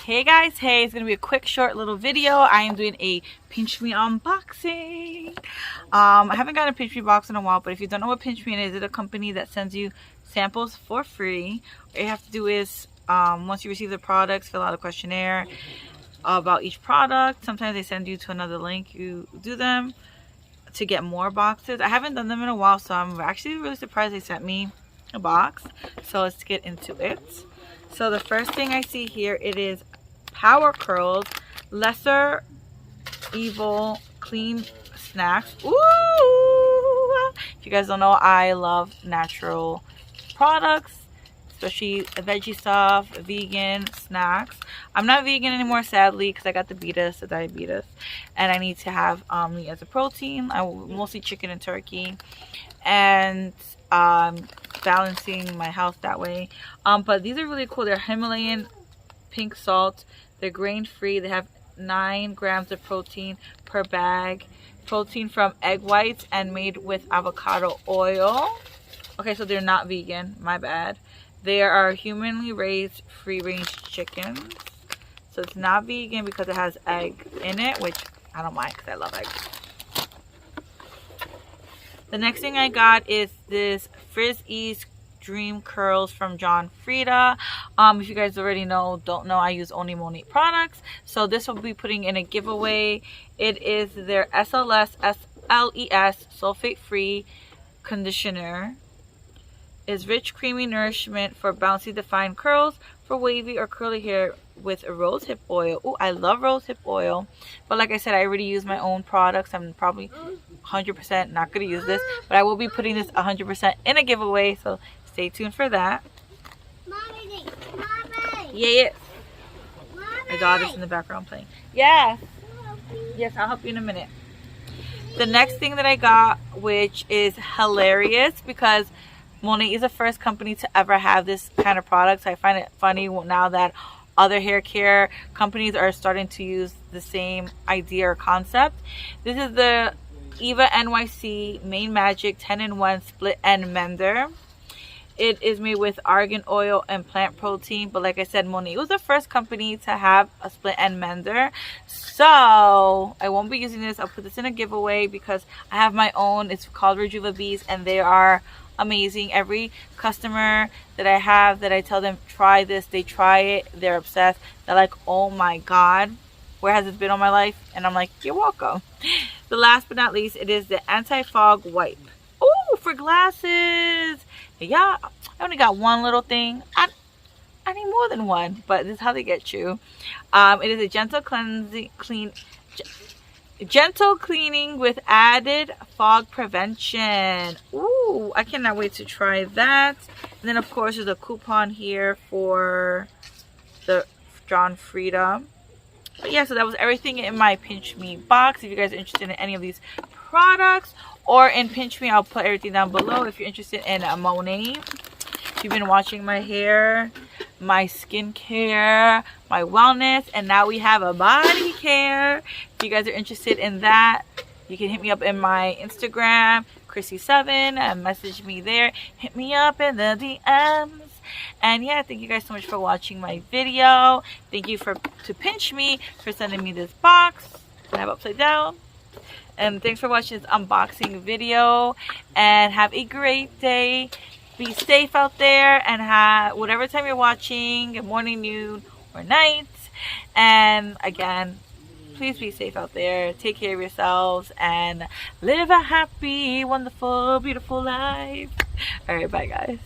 Hey guys, hey, it's gonna be a quick short little video. I am doing a Pinchme unboxing. I haven't gotten a Pinchme box in a while, but if you don't know what Pinchme is, it's a company that sends you samples for free. All you have to do is once you receive the products, fill out a questionnaire about each product. Sometimes they send you to another link. You do them to get more boxes. I haven't done them in a while, so I'm actually really surprised they sent me a box. So let's get into it. So the first thing I see here, it is Power Curls Lesser Evil Clean Snacks. Ooh! If you guys don't know, I love natural products, especially veggie stuff, vegan snacks. I'm not vegan anymore, sadly, because I got the diabetes, and I need to have meat as a protein. I mostly chicken and turkey, and balancing my health that way. But these are really cool. They're Himalayan pink salt. They're grain free. They have 9 grams of protein per bag. Protein from egg whites and made with avocado oil. Okay, so they're not vegan. My bad. They are humanly raised free-range chickens. So it's not vegan because it has egg in it, which I don't mind because I love eggs. The next thing I got is this Freebies Dream Curls from John Frieda. If you guys already don't know, I use only Monet products. So this will be putting in a giveaway. It is their SLS sulfate free conditioner. Is rich creamy nourishment for bouncy defined curls for wavy or curly hair with a rosehip oil. Oh, I love rosehip oil, but like I said, I already use my own products. I'm probably 100% not going to use this, but I will be putting this 100% in a giveaway, so stay tuned for that. Mommy. Yeah. Mommy. My daughter's in the background playing. Yes, I'll help you in a minute. The next thing that I got, which is hilarious because Monet is the first company to ever have this kind of products. I find it funny now that other hair care companies are starting to use the same idea or concept. This is the Eva NYC Main Magic 10-in-1 Split End Mender. It is made with argan oil and plant protein, but like I said, Monet was the first company to have a split end mender. So I won't be using this. I'll put this in a giveaway because I have my own. It's called Rejuva Bees, and they are amazing. Every customer that I have that I tell them try this, they try it, they're obsessed. They're like, oh my god, where has this been all my life? And I'm like, you're welcome. The last but not least, it is the anti-fog wipe. Oh, for glasses. Yeah, I only got one little thing. I need more than one, but this is how they get you. It is a gentle gentle cleaning with added fog prevention. Ooh, I cannot wait to try that. And then of course there's a coupon here for the John Frieda. But yeah, so that was everything in my Pinchme box. If you guys are interested in any of these products or in Pinchme, I'll put everything down below. If you're interested in Monet, if you've been watching my hair, my skincare, my wellness, and now we have a body care. If you guys are interested in that, you can hit me up in my Instagram, Chrissy7, and message me there. Hit me up in the DMs. And yeah, thank you guys so much for watching my video. Thank you to Pinchme for sending me this box. I have it upside down. And thanks for watching this unboxing video. And have a great day. Be safe out there, and have whatever time you're watching, morning, noon, or night. And again, please be safe out there. Take care of yourselves and live a happy, wonderful, beautiful life. All right, bye guys.